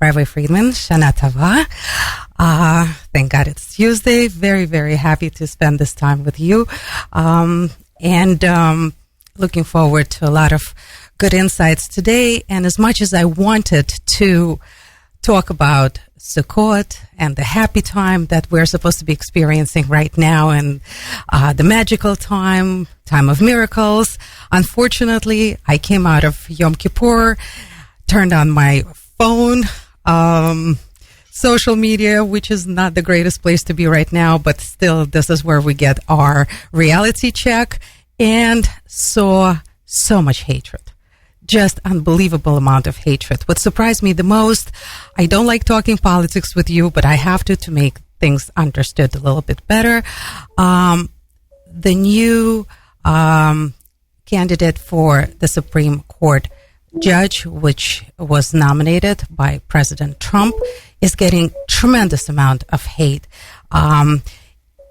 Rabbi Friedman, Shana Tova. Thank God it's Tuesday. Very, very happy to spend this time with you. And looking forward to a lot of good insights today. And as much as I wanted to talk about Sukkot and the happy time that we're supposed to be experiencing right now, and the magical time of miracles, unfortunately, I came out of Yom Kippur, turned on my phone, social media, which is not the greatest place to be right now, but still, this is where we get our reality check, and saw so much hatred. Just unbelievable amount of hatred. What surprised me the most, I don't like talking politics with you, but I have to make things understood a little bit better. The new candidate for the Supreme Court judge, which was nominated by President Trump, is getting tremendous amount of hate.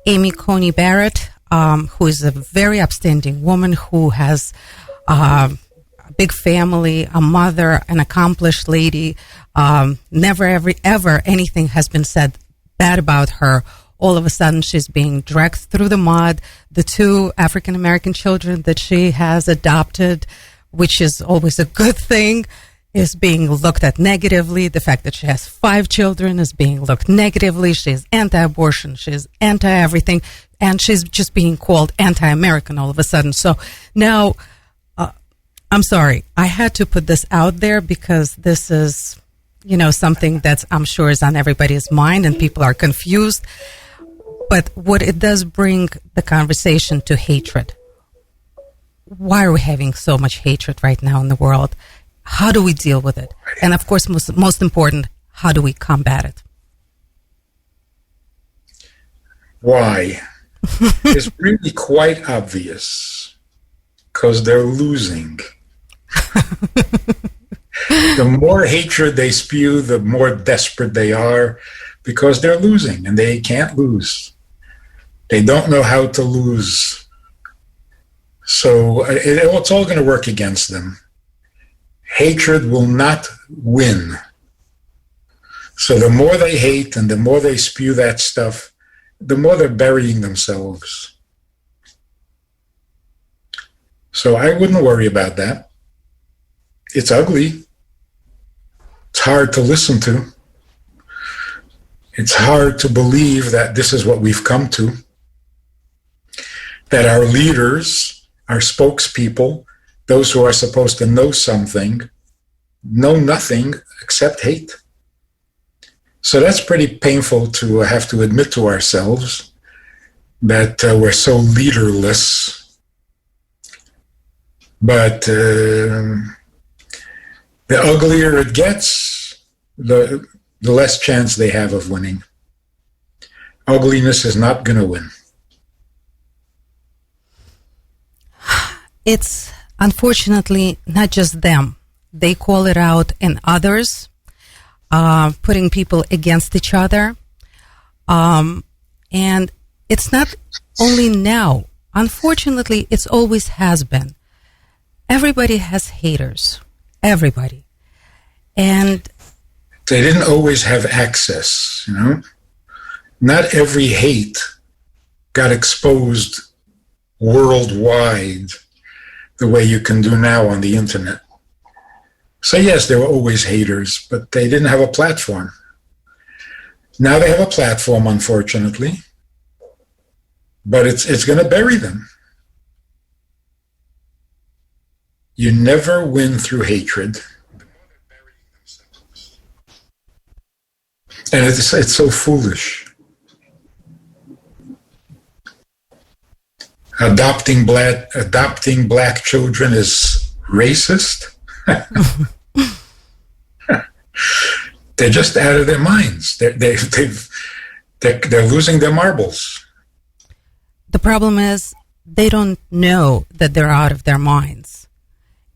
Amy Coney Barrett, who is a very upstanding woman who has a big family, a mother, an accomplished lady, never ever anything has been said bad about her. All of a sudden, she's being dragged through the mud. The two African-American children that she has adopted, which is always a good thing, is being looked at negatively. The fact that she has 5 children is being looked negatively. She's anti-abortion. She's anti-everything. And she's just being called anti-American all of a sudden. So now, I'm sorry, I had to put this out there because this is, something that's, I'm sure, is on everybody's mind and people are confused. But what it does bring the conversation to hatred. Why are we having so much hatred right now in the world? How do we deal with it? And of course, most important, how do we combat it? Why? It's really quite obvious. Because they're losing. The more hatred they spew, the more desperate they are, because they're losing, and they can't lose. They don't know how to lose. So it's all going to work against them. Hatred will not win. So the more they hate and the more they spew that stuff, the more they're burying themselves. So I wouldn't worry about that. It's ugly. It's hard to listen to. It's hard to believe that this is what we've come to. That our leaders, our spokespeople, those who are supposed to know something, know nothing except hate. So that's pretty painful to have to admit to ourselves that we're so leaderless. But the uglier it gets, the less chance they have of winning. Ugliness is not going to win. It's unfortunately not just them. They call it out in others, putting people against each other. And it's not only now. Unfortunately, it's always has been. Everybody has haters. Everybody. And they didn't always have access, Not every hate got exposed worldwide the way you can do now on the internet. So yes, there were always haters, but they didn't have a platform. Now they have a platform, unfortunately, but it's going to bury them. You never win through hatred. And it's so foolish. Adopting black children is racist. They're just out of their minds. They're losing their marbles. The problem is they don't know that they're out of their minds.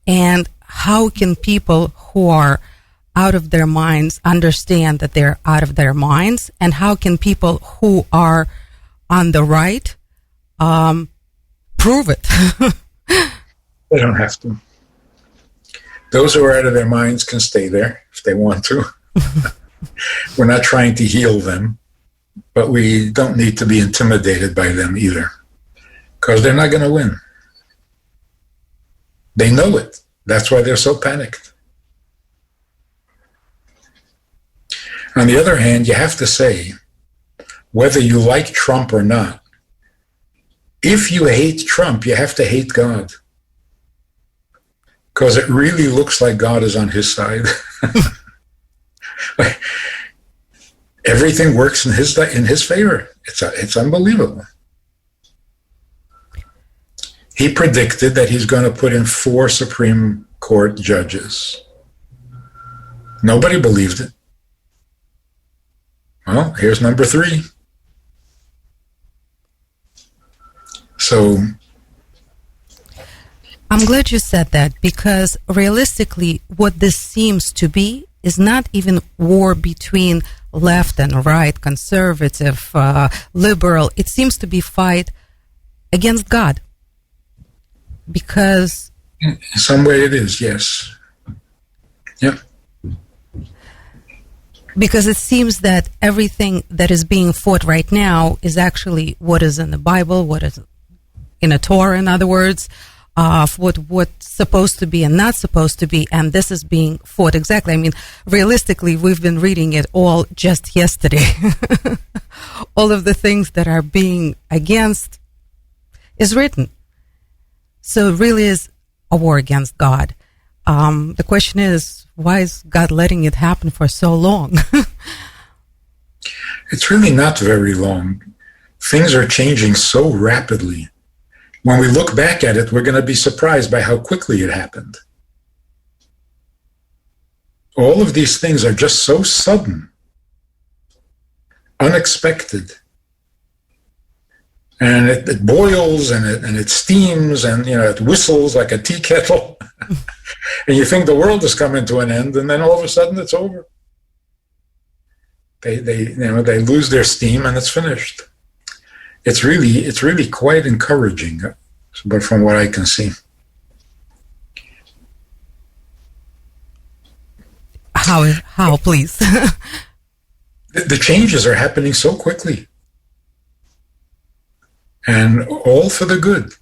And how can people who are out of their minds understand that they're out of their minds? And how can people who are on the right prove it? They don't have to. Those who are out of their minds can stay there if they want to. We're not trying to heal them, but we don't need to be intimidated by them either, because they're not going to win. They know it. That's why they're so panicked. On the other hand, you have to say, whether you like Trump or not, if you hate Trump, you have to hate God. Because it really looks like God is on his side. Everything works in his favor. It's unbelievable. He predicted that he's going to put in 4 Supreme Court judges. Nobody believed it. Well, here's number 3. So I'm glad you said that, because realistically, what this seems to be is not even war between left and right, conservative, liberal. It seems to be fight against God. Because in some way it is, yes. Yep. Because it seems that everything that is being fought right now is actually what is in the Bible, what is in a Torah, in other words, what's supposed to be and not supposed to be, and this is being fought exactly. I mean, realistically, we've been reading it all just yesterday. All of the things that are being against is written. So it really is a war against God. The question is, why is God letting it happen for so long? It's really not very long. Things are changing so rapidly. When we look back at it, we're going to be surprised by how quickly it happened. All of these things are just so sudden, unexpected. And it boils and it steams and it whistles like a tea kettle. And you think the world is coming to an end, and then all of a sudden it's over. They lose their steam and it's finished. It's really quite encouraging, but from what I can see. How, please? The changes are happening so quickly. And all for the good.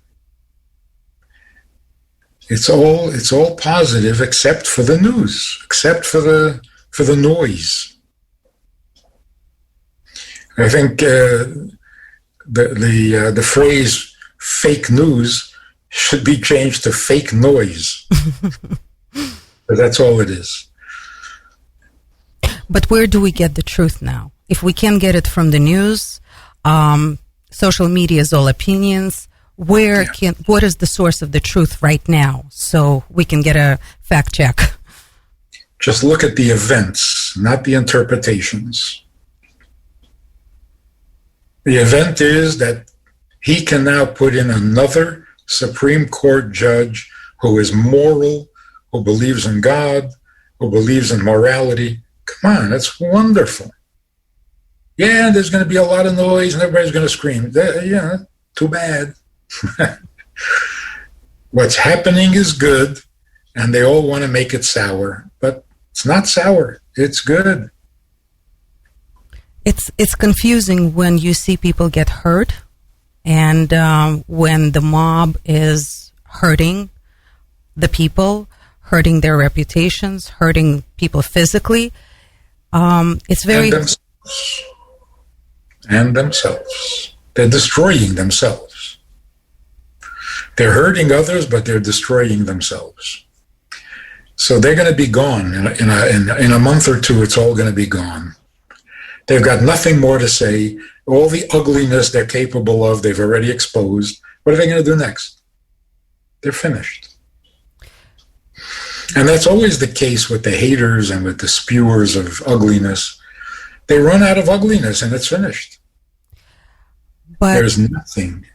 It's all positive except for the news, except for the noise. I think the phrase "fake news" should be changed to "fake noise." But that's all it is. But where do we get the truth now? If we can't get it from the news, social media is all opinions. What is the source of the truth right now, so we can get a fact check? Just look at the events, not the interpretations. The event is that he can now put in another Supreme Court judge who is moral, who believes in God, who believes in morality. Come on, that's wonderful. Yeah, there's going to be a lot of noise and everybody's going to scream. Yeah, too bad. What's happening is good, and they all want to make it sour, but it's not sour. It's good. It's confusing when you see people get hurt, and when the mob is hurting the people, hurting their reputations, hurting people physically. It's very... And themselves. They're destroying themselves. They're hurting others, but they're destroying themselves. So they're going to be gone. In a month or two, it's all going to be gone. They've got nothing more to say. All the ugliness they're capable of, they've already exposed. What are they going to do next? They're finished. And that's always the case with the haters and with the spewers of ugliness. They run out of ugliness and it's finished. But there's nothing.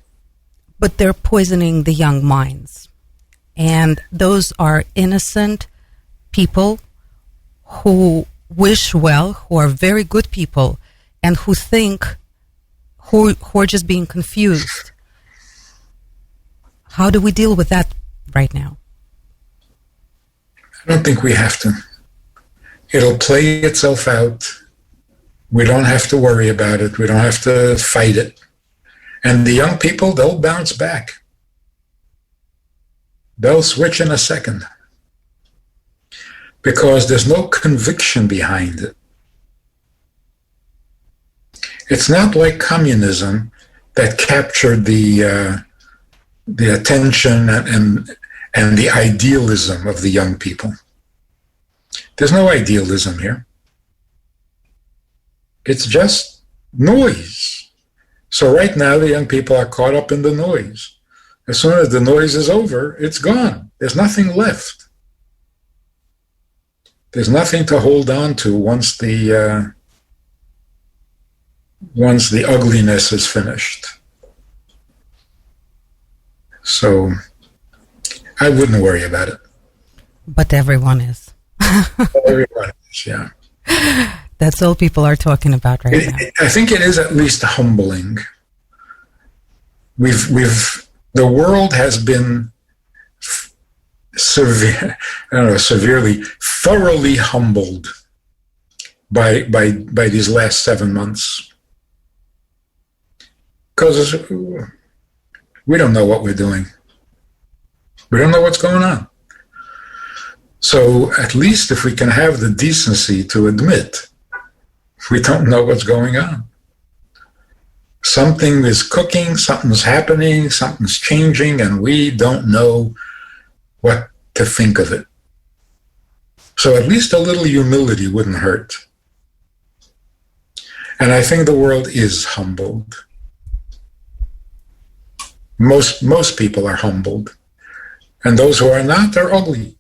But they're poisoning the young minds. And those are innocent people who wish well, who are very good people, and who are just being confused. How do we deal with that right now? I don't think we have to. It'll play itself out. We don't have to worry about it. We don't have to fight it. And the young people, they'll bounce back. They'll switch in a second. Because there's no conviction behind it. It's not like communism that captured the attention and the idealism of the young people. There's no idealism here. It's just noise. So right now, the young people are caught up in the noise. As soon as the noise is over, it's gone. There's nothing left. There's nothing to hold on to once the ugliness is finished. So I wouldn't worry about it. But everyone is. Everyone is, yeah. That's all people are talking about right now. I think it is at least humbling. The world has been severely, thoroughly humbled by these last 7 months. Because we don't know what we're doing. We don't know what's going on. So at least if we can have the decency to admit we don't know what's going on. Something is cooking, something's happening, something's changing, and we don't know what to think of it. So at least a little humility wouldn't hurt. And I think the world is humbled. Most people are humbled. And those who are not are ugly.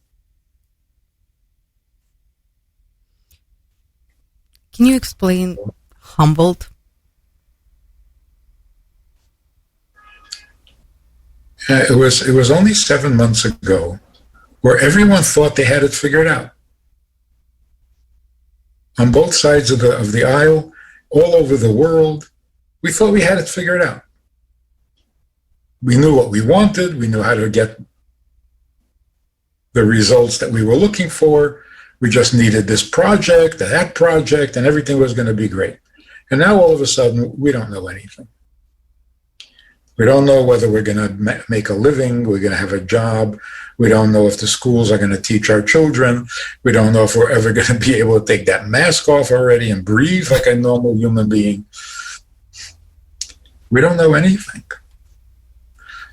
Can you explain humbled? It was only 7 months ago where everyone thought they had it figured out. On both sides of the aisle, all over the world, we thought we had it figured out. We knew what we wanted. We knew how to get the results that we were looking for. We just needed this project, that project, and everything was going to be great. And now all of a sudden, we don't know anything. We don't know whether we're going to make a living, we're going to have a job. We don't know if the schools are going to teach our children. We don't know if we're ever going to be able to take that mask off already and breathe like a normal human being. We don't know anything.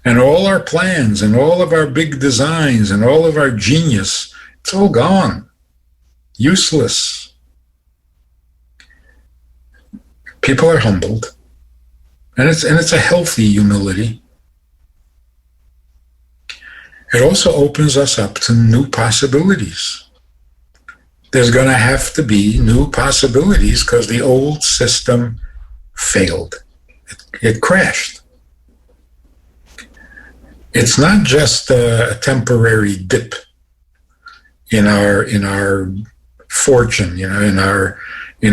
And all our plans and all of our big designs and all of our genius, it's all gone. Useless. People are humbled. And it's a healthy humility. It also opens us up to new possibilities. There's going to have to be new possibilities because the old system failed. It crashed. It's not just a temporary dip in our fortune, in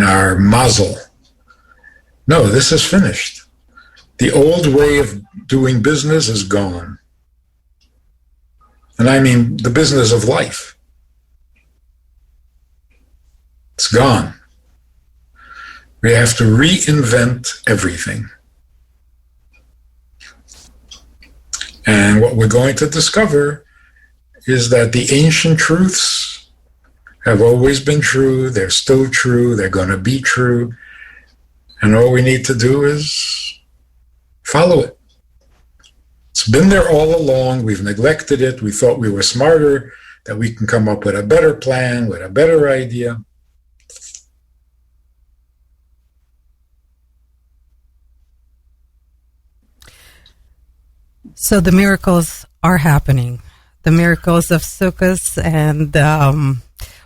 our mazel. No, this is finished. The old way of doing business is gone. And I mean the business of life. It's gone. We have to reinvent everything. And what we're going to discover is that the ancient truths have always been true. They're still true. They're going to be true. And all we need to do is follow it. It's been there all along. We've neglected it. We thought we were smarter, that we can come up with a better plan, with a better idea. So the miracles are happening. The miracles of Sukkot and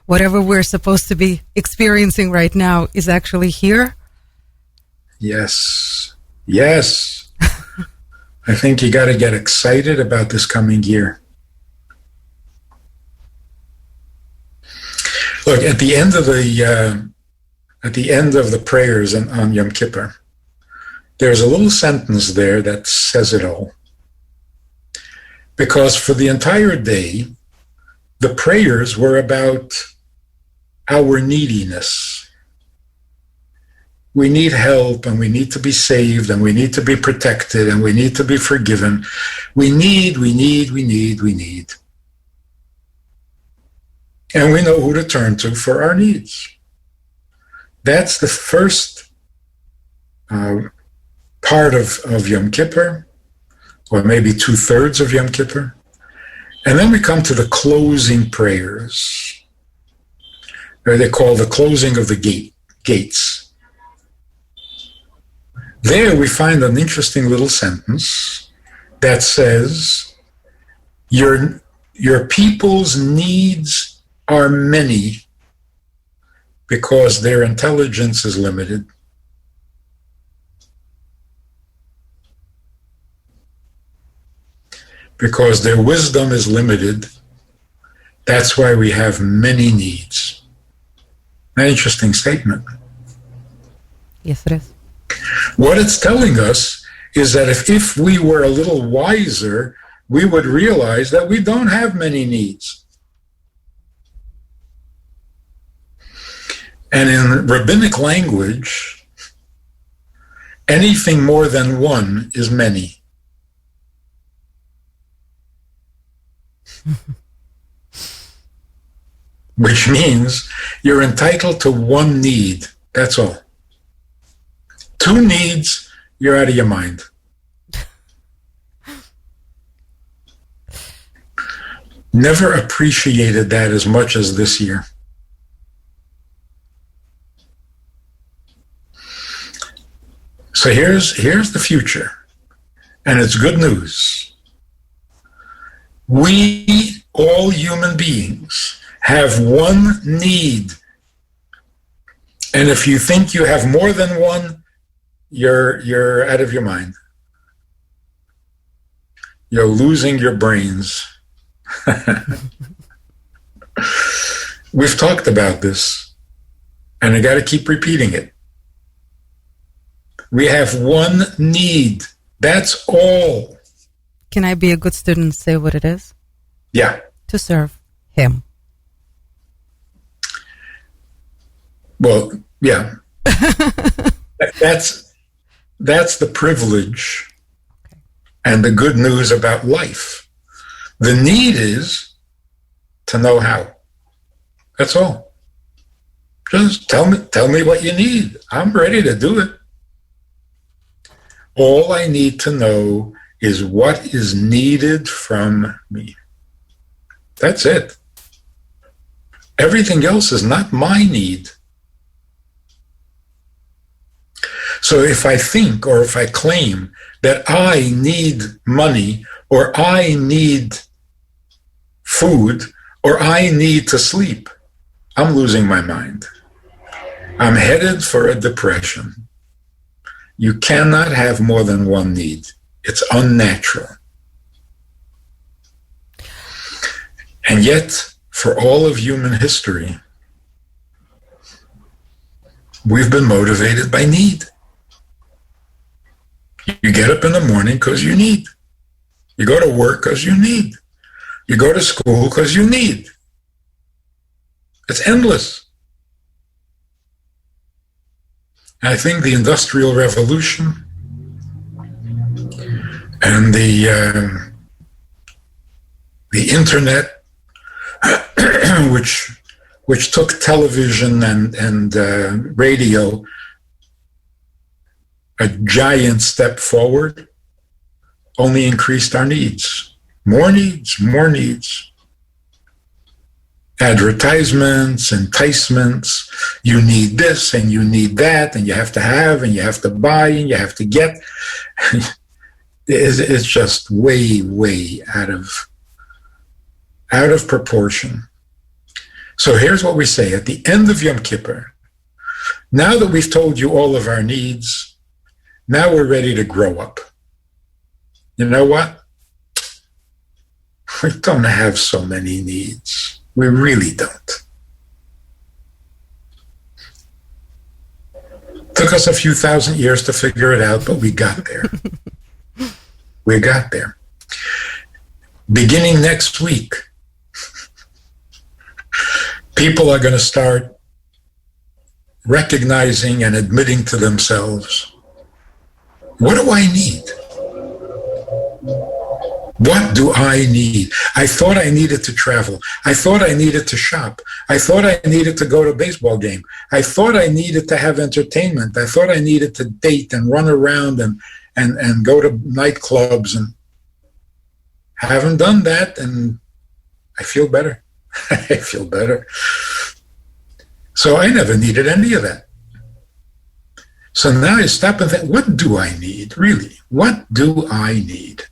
whatever we're supposed to be experiencing right now is actually here? Yes. Yes. I think you got to get excited about this coming year. Look, at the end of the prayers on Yom Kippur, there's a little sentence there that says it all. Because for the entire day, the prayers were about our neediness. We need help, and we need to be saved, and we need to be protected, and we need to be forgiven. We need. And we know who to turn to for our needs. That's the first part of Yom Kippur, or maybe 2/3 of Yom Kippur. And then we come to the closing prayers. They call the closing of the gates. There we find an interesting little sentence that says, your people's needs are many because their intelligence is limited. Because their wisdom is limited. That's why we have many needs. An interesting statement. Yes, it is. What it's telling us is that if we were a little wiser, we would realize that we don't have many needs. And in rabbinic language, anything more than one is many. Which means you're entitled to one need. That's all. 2 needs, you're out of your mind. Never appreciated that as much as this year. So here's the future, and it's good news. We, all human beings, have one need. And if you think you have more than one, you're out of your mind. You're losing your brains. We've talked about this, and I got to keep repeating it. We have one need. That's all. Can I be a good student and say what it is? Yeah. To serve him. Well, yeah. That's the privilege and the good news about life. The need is to know how. That's all. Just tell me what you need. I'm ready to do it. All I need to know is what is needed from me. That's it. Everything else is not my need. So if I think or if I claim that I need money or I need food or I need to sleep, I'm losing my mind. I'm headed for a depression. You cannot have more than one need. It's unnatural. And yet, for all of human history, we've been motivated by need. You get up in the morning because you need. You go to work because you need. You go to school because you need. It's endless. I think the Industrial Revolution and the Internet, which took television and radio a giant step forward, only increased our needs. More needs, more needs. Advertisements, enticements, you need this and you need that, and you have to have and you have to buy and you have to get. It's just way, way out of proportion. So here's what we say at the end of Yom Kippur. Now that we've told you all of our needs, now we're ready to grow up. You know what? We don't have so many needs. We really don't. Took us a few thousand years to figure it out, but we got there. We got there. Beginning next week, people are going to start recognizing and admitting to themselves, what do I need? What do I need? I thought I needed to travel. I thought I needed to shop. I thought I needed to go to a baseball game. I thought I needed to have entertainment. I thought I needed to date and run around and go to nightclubs, and haven't done that, and I feel better. I feel better. So I never needed any of that. So now I stop and think, what do I need, really? What do I need?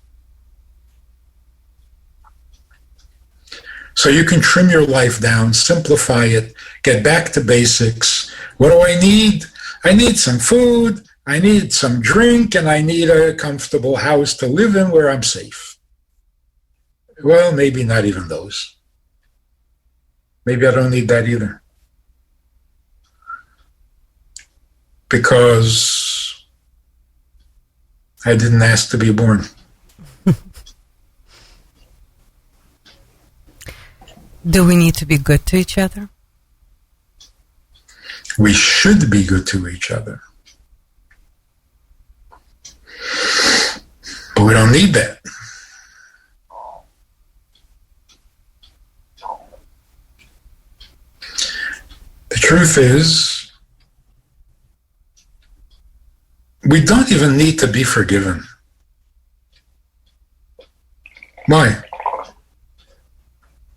So you can trim your life down, simplify it, get back to basics. What do I need? I need some food, I need some drink, and I need a comfortable house to live in where I'm safe. Well, maybe not even those. Maybe I don't need that either. Because I didn't ask to be born. Do we need to be good to each other? We should be good to each other. But we don't need that. The truth is, we don't even need to be forgiven. Why?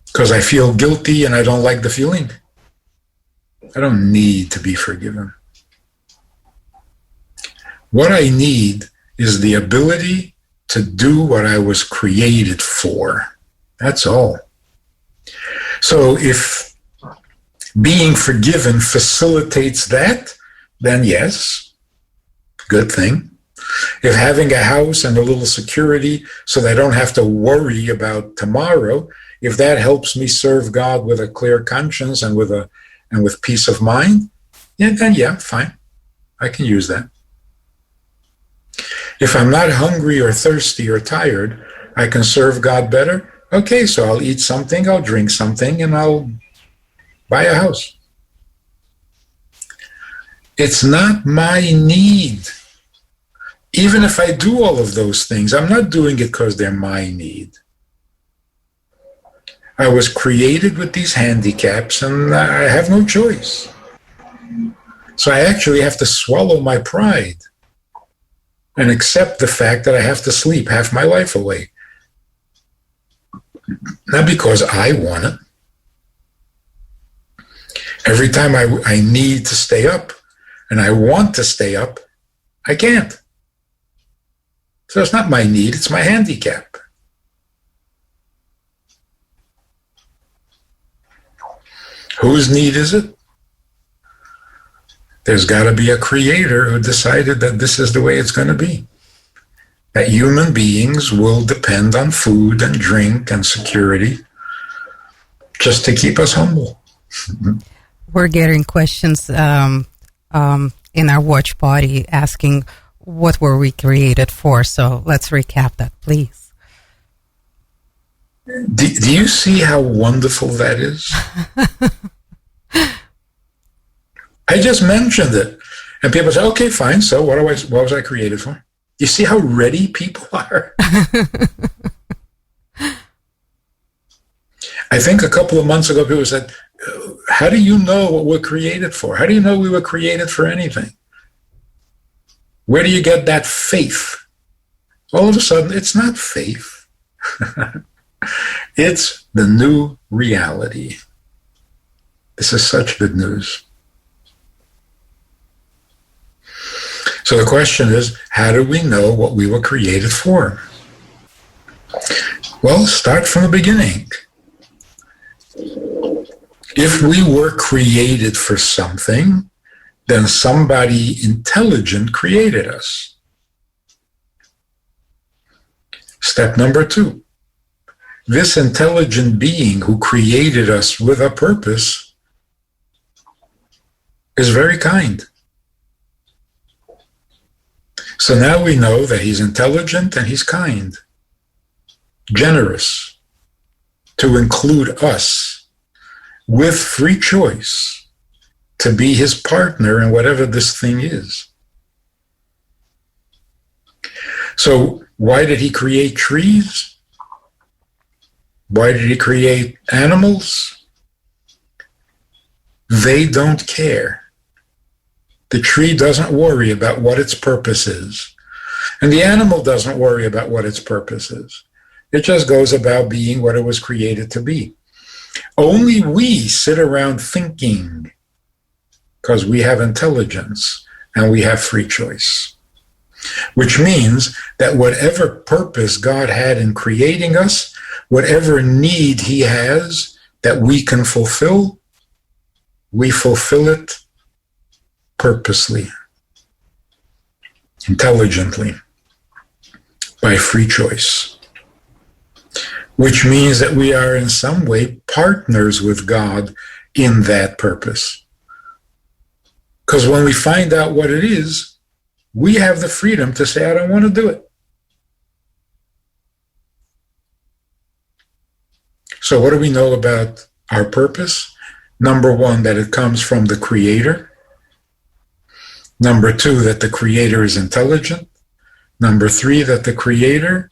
Because I feel guilty and I don't like the feeling. I don't need to be forgiven. What I need is the ability to do what I was created for. That's all. So if being forgiven facilitates that, then yes, good thing. If having a house and a little security so that I don't have to worry about tomorrow, if that helps me serve God with a clear conscience and with peace of mind, then yeah, fine. I can use that. If I'm not hungry or thirsty or tired, I can serve God better. Okay, so I'll eat something, I'll drink something, and I'll buy a house. It's not my need. Even if I do all of those things, I'm not doing it because they're my need. I was created with these handicaps, and I have no choice. So I actually have to swallow my pride and accept the fact that I have to sleep half my life away. Not because I want it. Every time I need to stay up and I want to stay up, I can't. So it's not my need, it's my handicap. Whose need is it? There's got to be a creator who decided that this is the way it's going to be. That human beings will depend on food and drink and security just to keep us humble. We're getting questions in our watch party asking, what were we created for? So let's recap that, please. Do you see how wonderful that is? I just mentioned it. And people say, okay, fine. So what was I created for? You see how ready people are? I think a couple of months ago, people said, how do you know what we're created for? How do you know we were created for anything? Where do you get that faith? All of a sudden, it's not faith. It's the new reality. This is such good news. So the question is, how do we know what we were created for? Well, start from the beginning. If we were created for something, then somebody intelligent created us. Step number 2. This intelligent being who created us with a purpose is very kind. So now we know that he's intelligent and he's kind, generous, to include us with free choice to be his partner in whatever this thing is. So why did he create trees? Why did he create animals? They don't care. The tree doesn't worry about what its purpose is. And the animal doesn't worry about what its purpose is. It just goes about being what it was created to be. Only we sit around thinking because we have intelligence and we have free choice. Which means that whatever purpose God had in creating us, whatever need he has that we can fulfill, we fulfill it purposely, intelligently, by free choice. Which means that we are in some way partners with God in that purpose. Because when we find out what it is, we have the freedom to say, I don't want to do it. So what do we know about our purpose? Number one, that it comes from the Creator. Number two, that the Creator is intelligent. Number three, that the Creator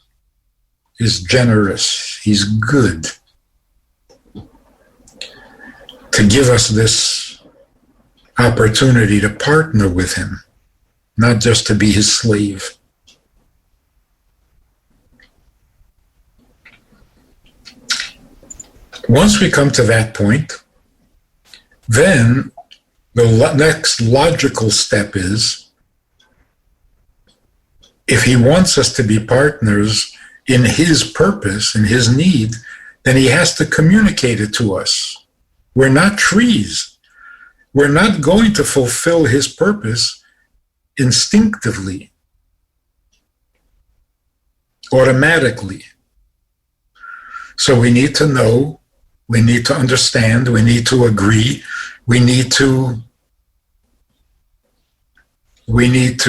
is generous. He's good to give us this opportunity to partner with him, not just to be his slave. Once we come to that point, then the next logical step is, if he wants us to be partners in his purpose, in his need, then he has to communicate it to us. We're not trees. We're not going to fulfill his purpose instinctively, automatically. So we need to know, we need to understand, we need to agree, we need to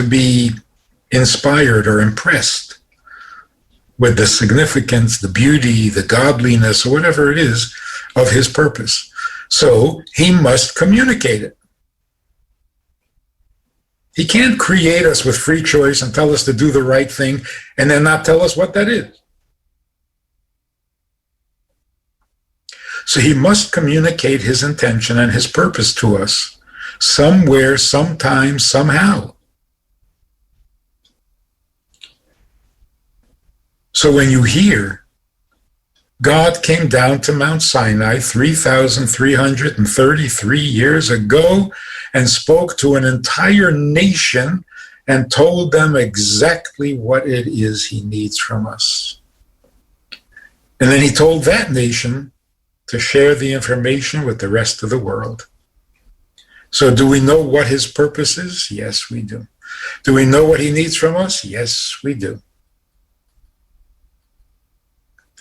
be inspired or impressed with the significance, the beauty, the godliness, or whatever it is of his purpose. So he must communicate it. He can't create us with free choice and tell us to do the right thing and then not tell us what that is. So he must communicate his intention and his purpose to us somewhere, sometime, somehow. So when you hear God came down to Mount Sinai 3,333 years ago and spoke to an entire nation and told them exactly what it is he needs from us. And then he told that nation to share the information with the rest of the world. So do we know what his purpose is? Yes, we do. Do we know what he needs from us? Yes, we do.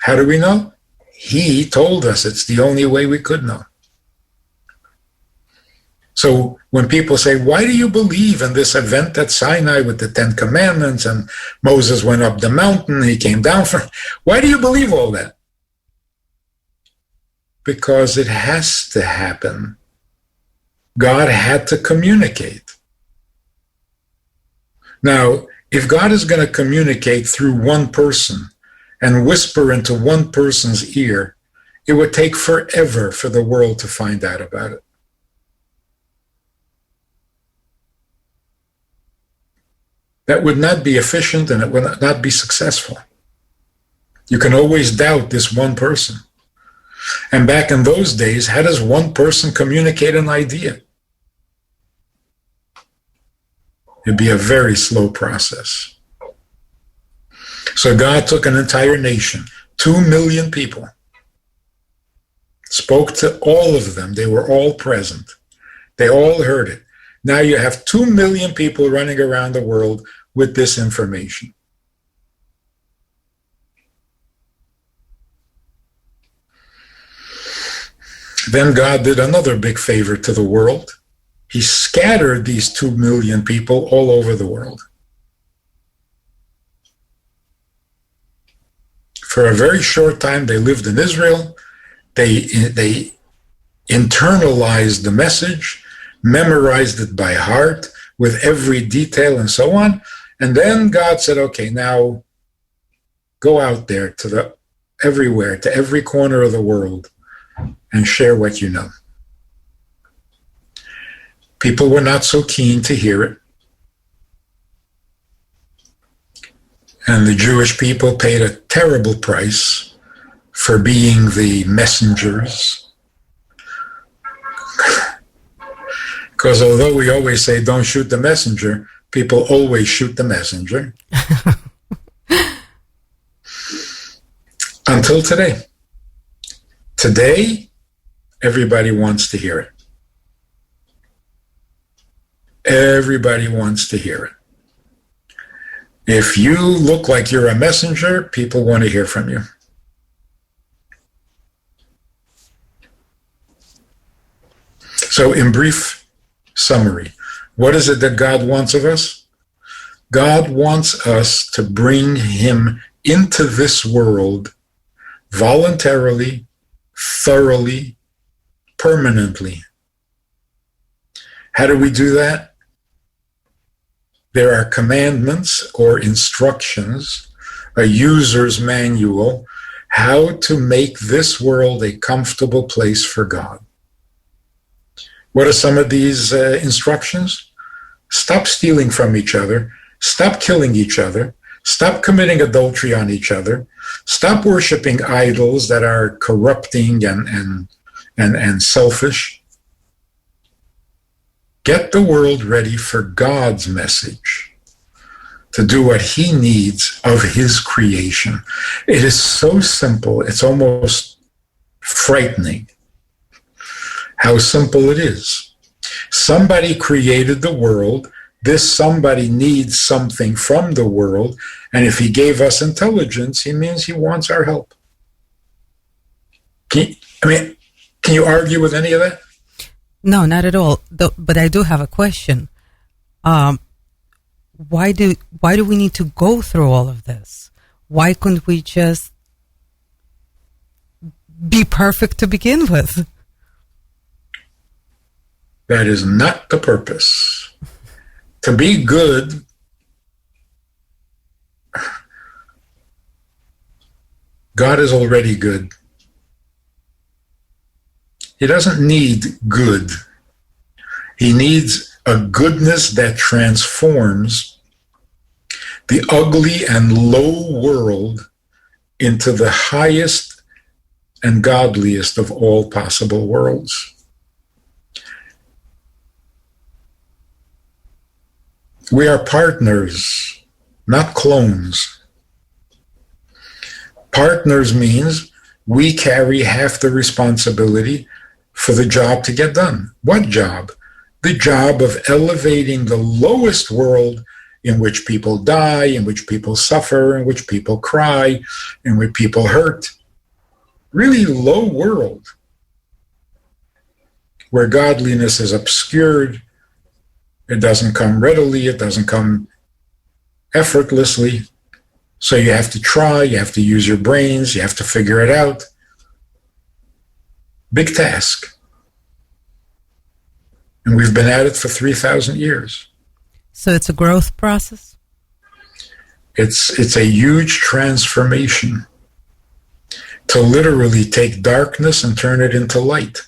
How do we know? He told us. It's the only way we could know. So when people say, why do you believe in this event at Sinai with the 10 Commandments and Moses went up the mountain and he came down from, why do you believe all that? Because it has to happen. God had to communicate. Now, if God is going to communicate through one person and whisper into one person's ear, it would take forever for the world to find out about it. That would not be efficient and it would not be successful. You can always doubt this one person. And back in those days, how does one person communicate an idea? It'd be a very slow process. So God took an entire nation, 2 million people, spoke to all of them. They were all present. They all heard it. Now you have 2 million people running around the world with this information. Then God did another big favor to the world. He scattered these 2 million people all over the world. For a very short time, they lived in Israel. They internalized the message. memorized it by heart with every detail and so on. And then God said, okay, now go out there to everywhere, to every corner of the world and share what you know. People were not so keen to hear it. And the Jewish people paid a terrible price for being the messengers. Because although we always say don't shoot the messenger, people always shoot the messenger. Until today. Today, everybody wants to hear it. Everybody wants to hear it. If you look like you're a messenger, people want to hear from you. So in brief summary, what is it that God wants of us? God wants us to bring him into this world voluntarily, thoroughly, permanently. How do we do that? There are commandments or instructions, a user's manual, how to make this world a comfortable place for God. What are some of these instructions? Stop stealing from each other. Stop killing each other. Stop committing adultery on each other. Stop worshiping idols that are corrupting and selfish. Get the world ready for God's message, to do what he needs of his creation. It is so simple, it's almost frightening how simple it is. Somebody created the world. This somebody needs something from the world, and if he gave us intelligence, he means he wants our help. Can you argue with any of that? No, not at all. But I do have a question. Why do we need to go through all of this? Why couldn't we just be perfect to begin with? That is not the purpose. To be good, God is already good. He doesn't need good. He needs a goodness that transforms the ugly and low world into the highest and godliest of all possible worlds. We are partners, not clones. Partners means we carry half the responsibility for the job to get done. What job? The job of elevating the lowest world in which people die, in which people suffer, in which people cry, in which people hurt. Really low world, where godliness is obscured. It doesn't come readily, it doesn't come effortlessly. So you have to try, you have to use your brains, you have to figure it out. Big task. And we've been at it for 3,000 years. So it's a growth process? It's a huge transformation to literally take darkness and turn it into light.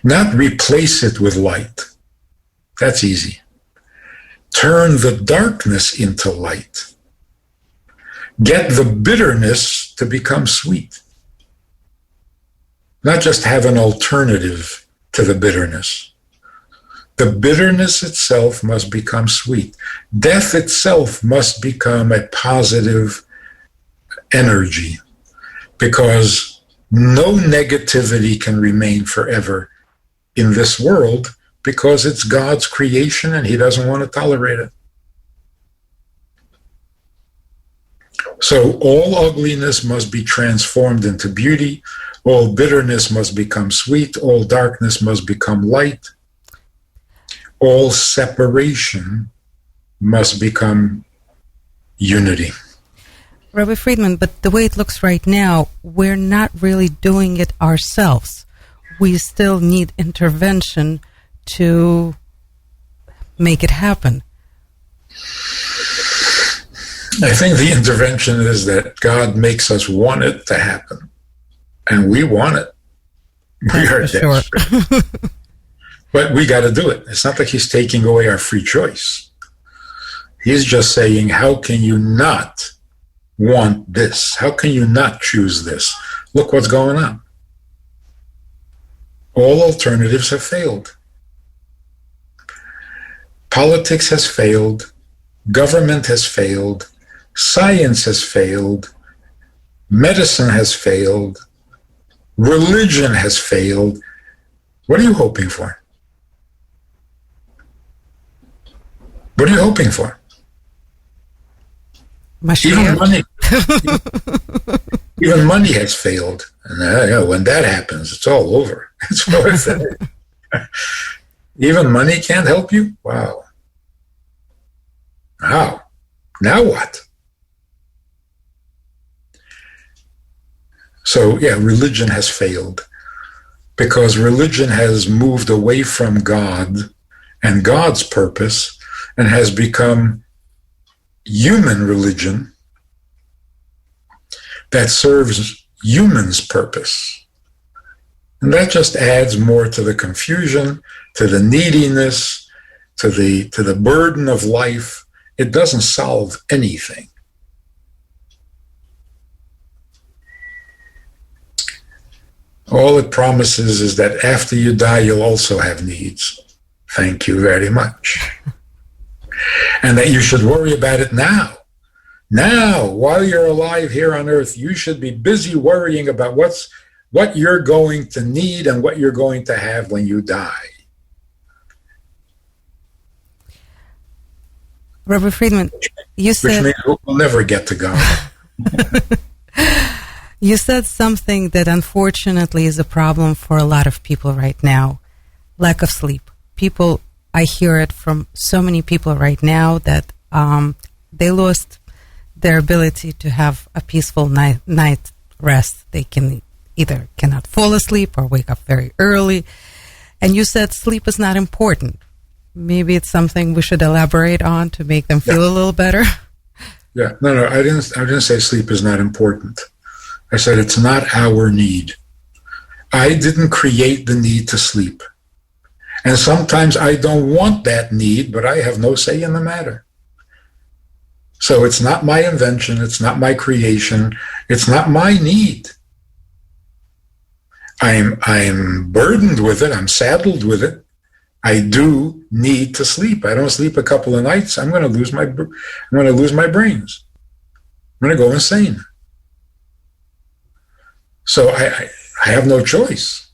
Not replace it with light. That's easy. Turn the darkness into light. Get the bitterness to become sweet. Not just have an alternative to the bitterness. The bitterness itself must become sweet. Death itself must become a positive energy, because no negativity can remain forever in this world, because it's God's creation and he doesn't want to tolerate it. So all ugliness must be transformed into beauty. All bitterness must become sweet. All darkness must become light. All separation must become unity. Rabbi Friedman, but the way it looks right now, we're not really doing it ourselves. We still need intervention to make it happen? I think the intervention is that God makes us want it to happen. And we want it. We are desperate. Sure. But we got to do it. It's not like he's taking away our free choice. He's just saying, how can you not want this? How can you not choose this? Look what's going on. All alternatives have failed. Politics has failed. Government has failed. Science has failed. Medicine has failed. Religion has failed. What are you hoping for? What are you hoping for? Even money. Even money has failed. And when that happens, it's all over. It's worth it. Even money can't help you? Wow. Wow. Now what? So, yeah, religion has failed because religion has moved away from God and God's purpose and has become human religion that serves humans' purpose. And that just adds more to the confusion, to the neediness, to the burden of life. It doesn't solve anything. All it promises is that after you die, you'll also have needs. Thank you very much. And that you should worry about it now. Now, while you're alive here on earth, you should be busy worrying about what you're going to need and what you're going to have when you die. Rabbi Friedman, you said... Which means we'll never get to God. You said something that unfortunately is a problem for a lot of people right now. Lack of sleep. People, I hear it from so many people right now that they lost their ability to have a peaceful night rest. They can either cannot fall asleep or wake up very early. And you said sleep is not important. Maybe it's something we should elaborate on to make them feel a little better. Yeah, no, I didn't say sleep is not important. I said it's not our need. I didn't create the need to sleep. And sometimes I don't want that need, but I have no say in the matter. So it's not my invention. It's not my creation. It's not my need. I'm burdened with it. I'm saddled with it. I do need to sleep. I don't sleep a couple of nights, I'm going to lose my brains. I'm going to go insane. So I have no choice.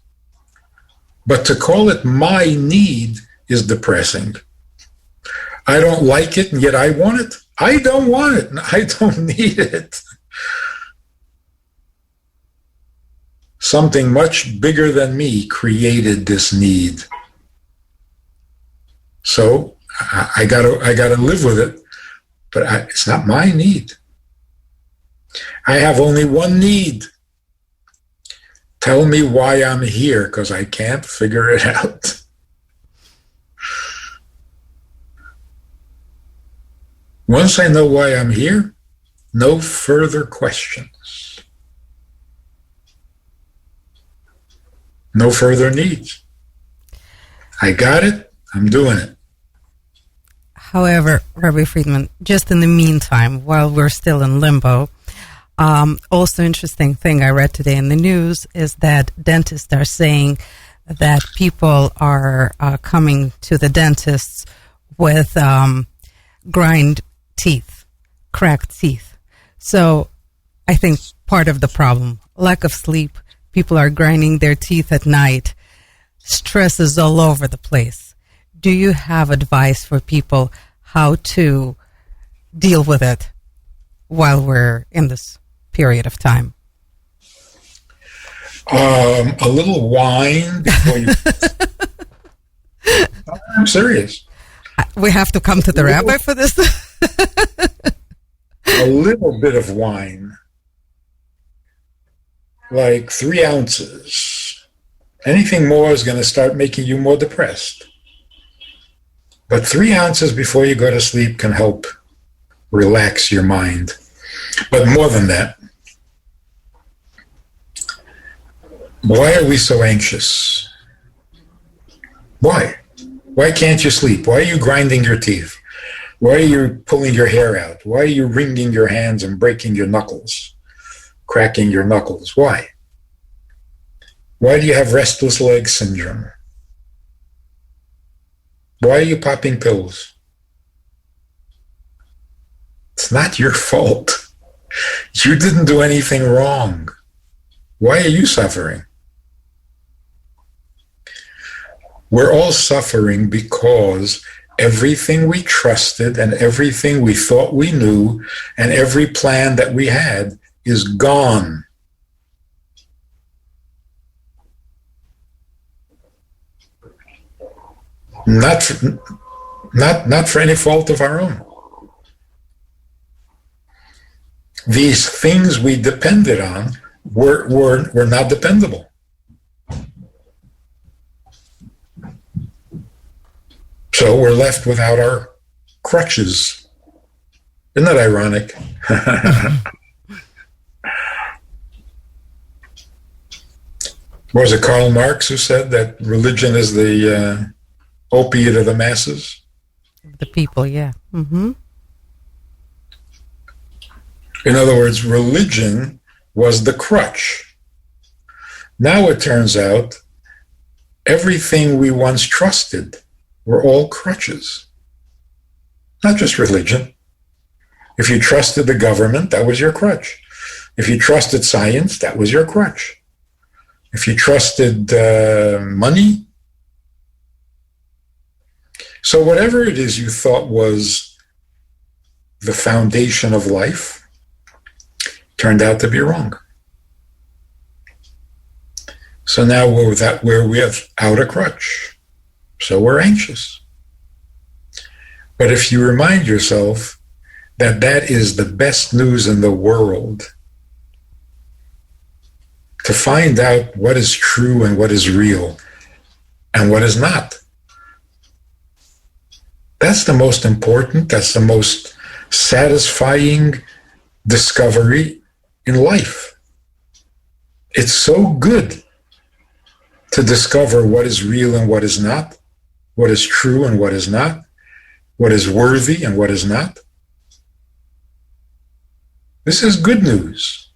But to call it my need is depressing. I don't like it, and yet I want it. I don't want it, and I don't need it. Something much bigger than me created this need. So I gotta live with it, but it's not my need. I have only one need. Tell me why I'm here, because I can't figure it out. Once I know why I'm here, no further questions. No further needs. I got it, I'm doing it. However, Rabbi Friedman, just in the meantime, while we're still in limbo, also interesting thing I read today in the news is that dentists are saying that people are coming to the dentists with grind teeth, cracked teeth. So I think part of the problem, lack of sleep, people are grinding their teeth at night, stress is all over the place. Do you have advice for people how to deal with it while we're in this period of time? A little wine before you... I'm serious. We have to come to the rabbi for this? A little bit of wine. Like 3 ounces. Anything more is going to start making you more depressed. But 3 ounces before you go to sleep can help relax your mind. But more than that, why are we so anxious? Why? Why can't you sleep? Why are you grinding your teeth? Why are you pulling your hair out? Why are you wringing your hands and breaking your knuckles, cracking your knuckles? Why? Why do you have restless leg syndrome? Why are you popping pills? It's not your fault. You didn't do anything wrong. Why are you suffering? We're all suffering because everything we trusted and everything we thought we knew and every plan that we had is gone. Not for any fault of our own. These things we depended on were not dependable. So we're left without our crutches. Isn't that ironic? Was it Karl Marx who said that religion is the opiate of the masses? The people, yeah. Mm-hmm. In other words, religion was the crutch. Now it turns out everything we once trusted were all crutches. Not just religion. If you trusted the government, that was your crutch. If you trusted science, that was your crutch. If you trusted money. So whatever it is you thought was the foundation of life turned out to be wrong. So now we're without a crutch. So we're anxious. But if you remind yourself that that is the best news in the world, to find out what is true and what is real and what is not. That's the most important, that's the most satisfying discovery in life. It's so good to discover what is real and what is not, what is true and what is not, what is worthy and what is not. This is good news.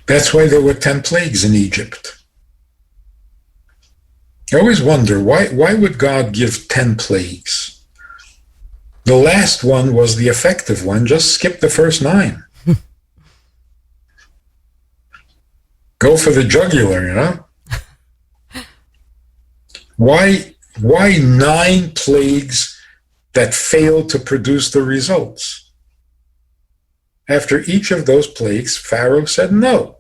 That's why there were 10 plagues in Egypt. I always wonder, why would God give 10 plagues? The last one was the effective one. Just skip the first 9. Go for the jugular, you know? Why 9 plagues that failed to produce the results? After each of those plagues, Pharaoh said, no,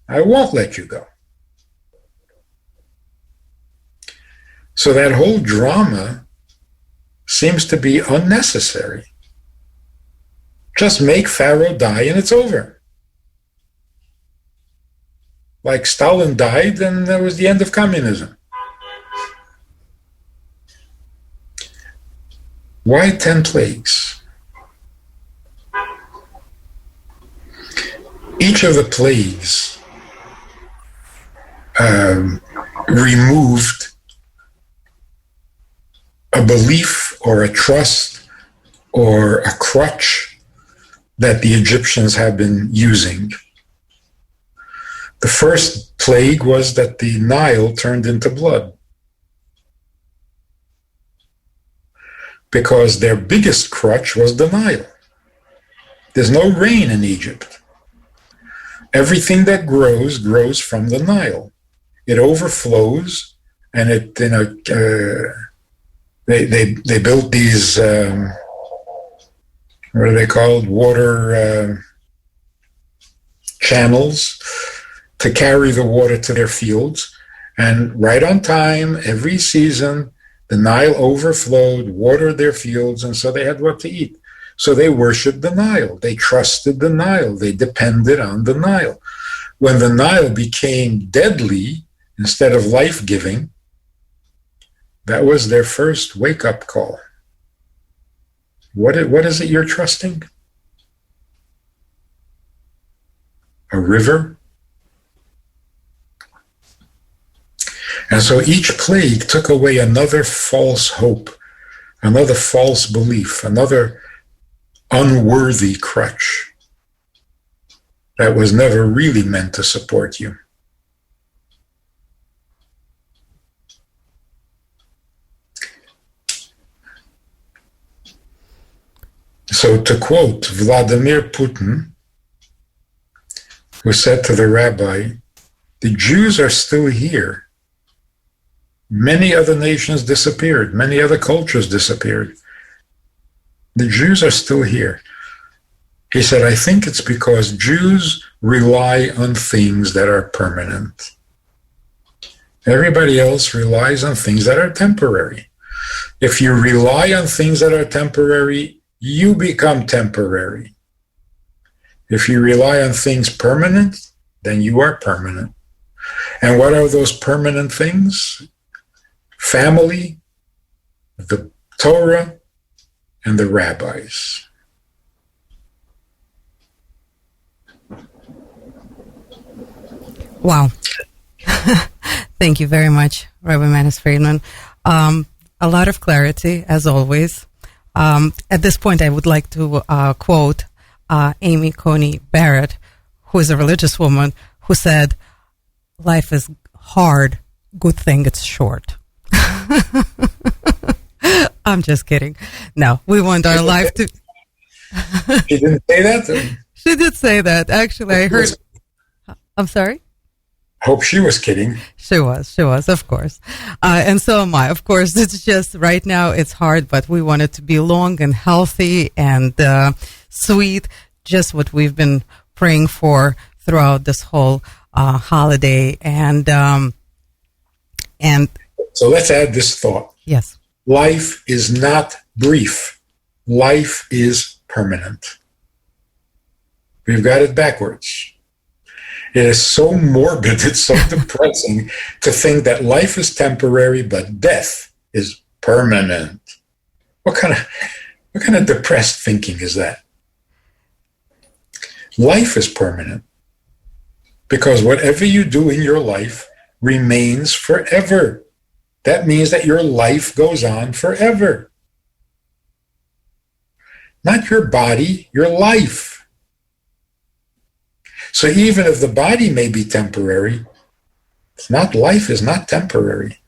I won't let you go. So that whole drama seems to be unnecessary. Just make Pharaoh die and it's over. Like Stalin died and that was the end of communism. Why 10 plagues? Each of the plagues removed a belief or a trust or a crutch that the Egyptians have been using. The first plague was that the Nile turned into blood, because their biggest crutch was the Nile. There's no rain in Egypt. Everything that grows from the Nile. It overflows, and it, you know, they built these, what are they called? Water channels to carry the water to their fields. And right on time, every season, the Nile overflowed, watered their fields, and so they had what to eat. So they worshiped the Nile. They trusted the Nile. They depended on the Nile. When the Nile became deadly, instead of life-giving, that was their first wake-up call. What is it you're trusting? A river? And so each plague took away another false hope, another false belief, another unworthy crutch that was never really meant to support you. So to quote Vladimir Putin, who said to the rabbi, the Jews are still here. Many other nations disappeared. Many other cultures disappeared. The Jews are still here. He said, I think it's because Jews rely on things that are permanent. Everybody else relies on things that are temporary. If you rely on things that are temporary, you become temporary. If you rely on things permanent, then you are permanent. And what are those permanent things? Family, the Torah, and the rabbis. Wow. Thank you very much, Rabbi Manis Friedman. A lot of clarity, as always. At this point, I would like to quote Amy Coney Barrett, who is a religious woman, who said, life is hard, good thing it's short. I'm just kidding. No, we want our life to... She didn't say that? She did say that. Actually, I heard... I'm sorry? Hope she was kidding. She was, of course. And so am I. Of course, it's just right now it's hard, but we want it to be long and healthy and sweet, just what we've been praying for throughout this whole holiday. And so let's add this thought. Yes. Life is not brief. Life is permanent. We've got it backwards. It is so morbid, it's so depressing to think that life is temporary, but death is permanent. What kind of depressed thinking is that? Life is permanent because whatever you do in your life remains forever. That means that your life goes on forever. Not your body, your life. So even if the body may be temporary, life is not temporary.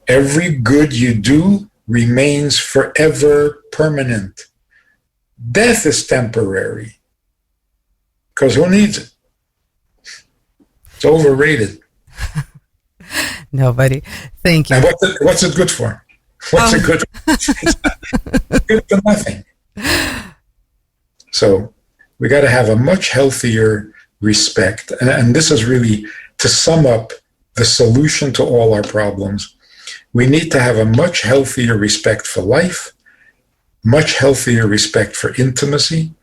Every good you do remains forever permanent. Death is temporary. Because who needs it? It's overrated. Nobody. Thank you. And what's it good for? What's it good for? It's good for nothing. So we got to have a much healthier respect. And this is really, to sum up the solution to all our problems, we need to have a much healthier respect for life, much healthier respect for intimacy,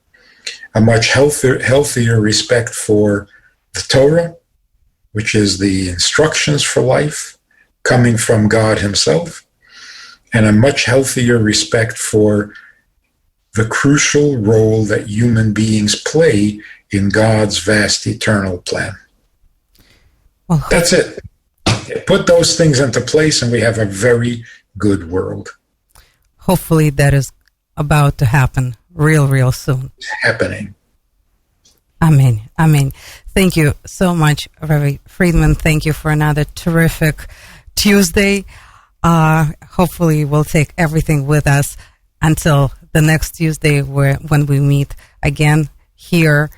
a much healthier respect for the Torah, which is the instructions for life coming from God himself, and a much healthier respect for the crucial role that human beings play in God's vast eternal plan. Well, that's it. Put those things into place and we have a very good world. Hopefully that is about to happen real soon. It's happening. Amen. Amen. Thank you so much, Rabbi Friedman. Thank you for another terrific Tuesday. Hopefully we'll take everything with us until the next Tuesday when we meet again here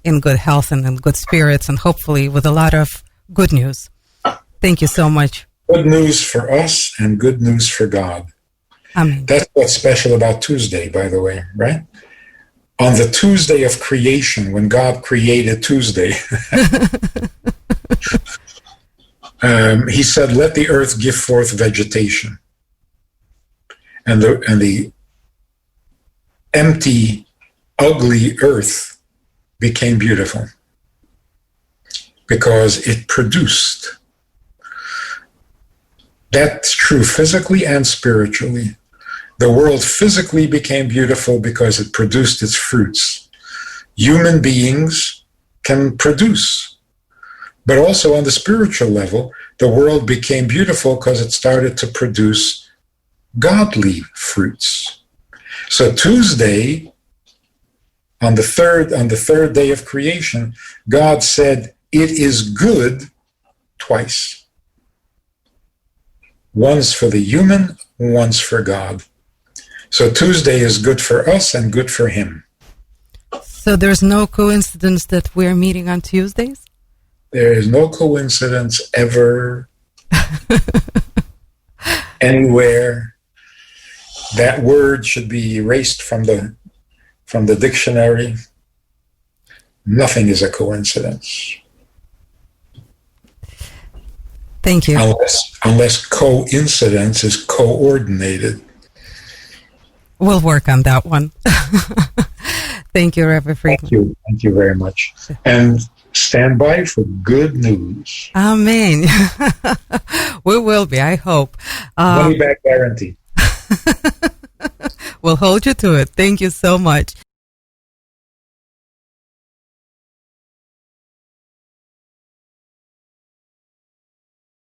in good health and in good spirits, and hopefully with a lot of good news. Thank you so much. Good news for us and good news for God. Amen. That's what's special about Tuesday, by the way, right? On the Tuesday of creation, when God created Tuesday, he said, let the earth give forth vegetation. And the empty, ugly earth became beautiful because it produced That's true physically and spiritually. The world physically became beautiful because it produced its fruits. Human beings can produce. But also on the spiritual level, the world became beautiful because it started to produce godly fruits. So Tuesday, on the third day of creation, God said, "It is good," twice. Once for the human, once for God. So Tuesday is good for us and good for him. So there's no coincidence that we're meeting on Tuesdays? There is no coincidence ever, anywhere. That word should be erased from the dictionary. Nothing is a coincidence. Thank you. Unless coincidence is coordinated. We'll work on that one. Thank you, Rabbi Friedman. Thank you very much. And stand by for good news. Amen. We will be, I hope. Money back guarantee. We'll hold you to it. Thank you so much.